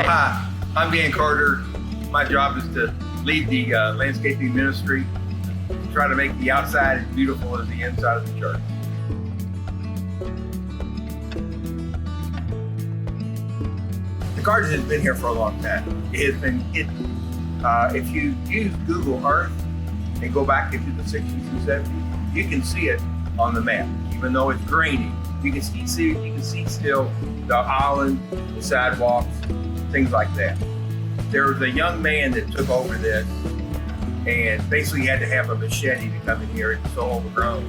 Hi, I'm Dan Carter. My job is to lead the landscaping ministry, try to make the outside as beautiful as the inside of the church. The garden has been here for a long time. It has been if you use Google Earth and go back into the 60s and 70s, you can see it on the map. Even though it's grainy, you can see still the island, the sidewalks, things like that. There was a young man that took over this and basically had to have a machete to come in here. It was so overgrown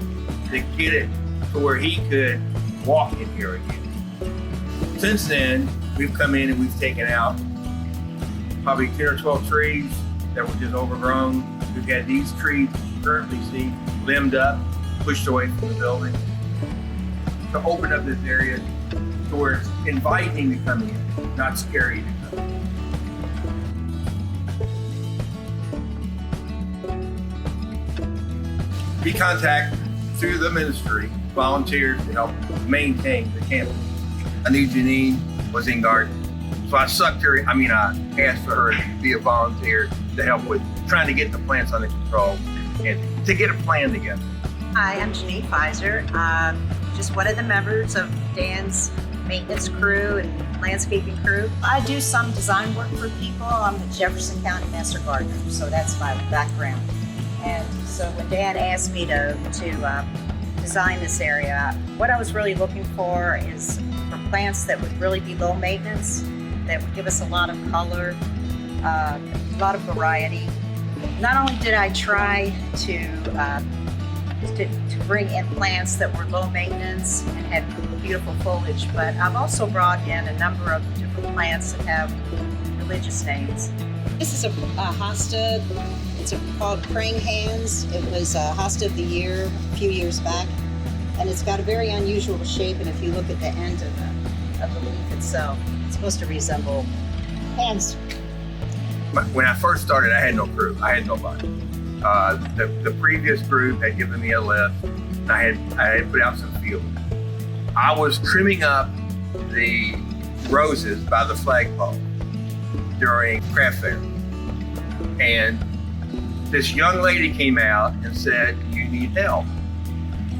to get it to where he could walk in here again. Since then, we've come in and we've taken out probably 10 or 12 trees that were just overgrown. We've had these trees that you currently see limbed up, pushed away from the building to open up this area to where it's inviting to come in, not scary to come in. We contact through the ministry volunteers to help maintain the campus. I knew Jeannene was in garden, so I asked for her to be a volunteer to help with trying to get the plants under control and to get a plan together. Hi, I'm Jeannene Fizer. Just one of the members of Dan's maintenance crew and landscaping crew. I do some design work for people. I'm the Jefferson County Master Gardener, so that's my background. And so when Dan asked me to design this area, what I was really looking for is for plants that would really be low maintenance, that would give us a lot of color, a lot of variety. Not only did I try to bring in plants that were low maintenance and had beautiful foliage, but I've also brought in a number of different plants that have religious names. This is a hosta. It's called Praying Hands. It was a hosta of the year a few years back, and it's got a very unusual shape. And if you look at the end of the leaf itself, it's supposed to resemble hands. When I first started, I had no crew. I had nobody. The previous group had given me a lift. And I had put out some field. I was trimming up the roses by the flagpole during craft fair, and this young lady came out and said, "You need help."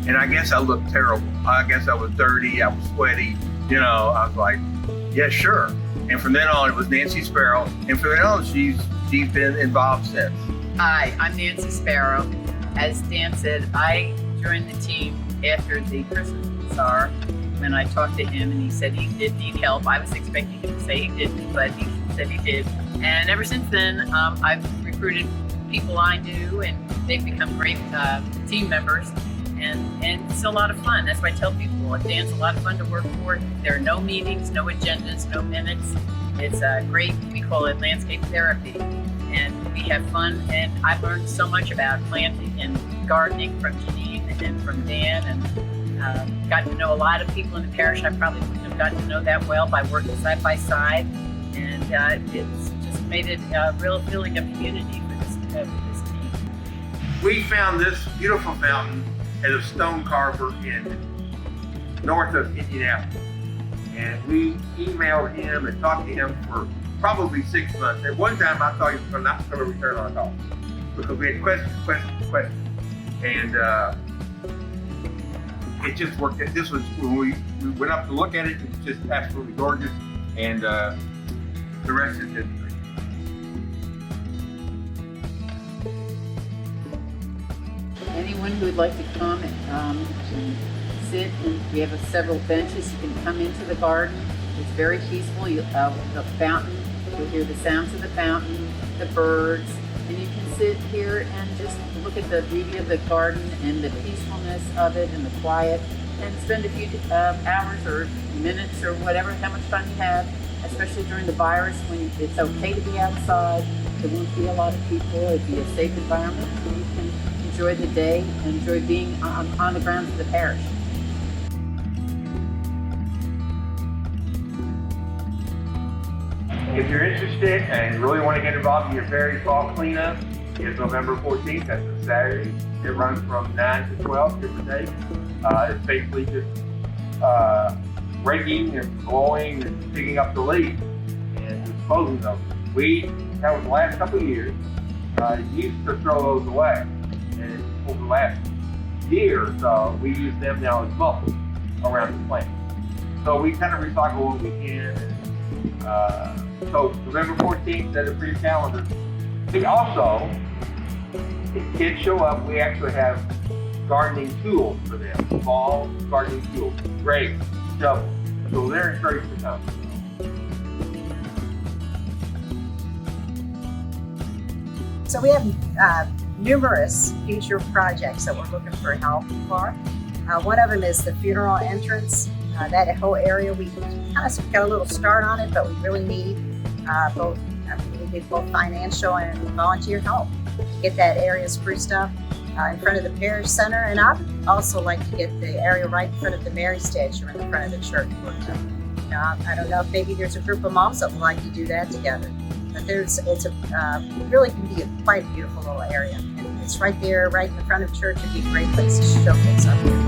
And I guess I looked terrible. I guess I was dirty. I was sweaty. I was like, "Yeah, sure." And from then on, it was Nancy Sparrow. And from then on, she's been involved since. Hi, I'm Nancy Sparrow. As Dan said, I joined the team after the Christmas bazaar when I talked to him and he said he did need help. I was expecting him to say he didn't, but he said he did. And ever since then, I've recruited people I knew and they've become great team members. And it's a lot of fun. That's why I tell people, Dan's a lot of fun to work for. There are no meetings, no agendas, no minutes. It's great, we call it landscape therapy. And we have fun, and I've learned so much about planting and gardening from Jeannene and from Dan, and gotten to know a lot of people in the parish I probably wouldn't have gotten to know that well by working side by side. And it's just made it a real feeling of community for this team. We found this beautiful fountain at a stone carver in north of Indianapolis. And we emailed him and talked to him for probably 6 months. At one time, I thought he was not going to return our call because we had questions. And it just worked. This was when we went up to look at it. It was just absolutely gorgeous. And the rest is history. Anyone who would like to come and sit, and we have several benches. You can come into the garden. It's very peaceful. The fountain, you'll hear the sounds of the fountain, the birds, and you can sit here and just look at the beauty of the garden and the peacefulness of it and the quiet, and spend a few hours or minutes or whatever, how much fun you have, especially during the virus when it's okay to be outside. There won't be a lot of people. It'd be a safe environment, and you can enjoy the day and enjoy being on the grounds of the parish. If you're interested and really want to get involved in your parish fall cleanup, it's November 14th. That's a Saturday. It runs from 9 to 12, give or take. It's basically just raking and blowing and picking up the leaves. and disposing of them. That was the last couple of years, used to throw those away. And over the last year or so, we use them now as mulch around the plant. So we kind of recycle what we can. So November 14th, set it for your calendar. We also, if kids show up, we actually have gardening tools for them. Small gardening tools, rakes, shovels. So they're encouraged to come. So we have numerous future projects that we're looking for help for. One of them is the funeral entrance. That whole area, we kind of got a little start on it, but we really need both financial and volunteer help to get that area spruced up in front of the parish center. And I'd also like to get the area right in front of the Mary statue in the front of the church worked up. I don't know if maybe there's a group of moms that would like to do that together. But really can be quite a beautiful little area. And it's right there, right in the front of the church. It'd be a great place to showcase up here.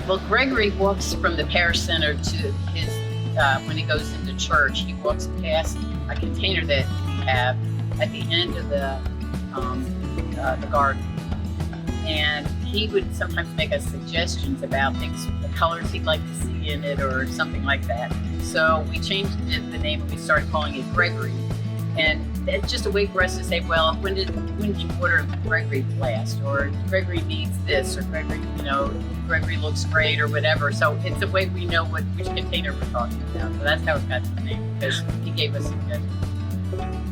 Well, Gregory walks from the parish center to his, when he goes into church, he walks past a container that we have at the end of the garden. And he would sometimes make us suggestions about things, the colors he'd like to see in it or something like that. So we changed the name and we started calling it Gregory. And it's just a way for us to say, well, when did you order Gregory last? Or Gregory needs this, or Gregory, Gregory looks great, or whatever. So it's a way we know which container we're talking about. So that's how it got the name, because he gave us suggestions.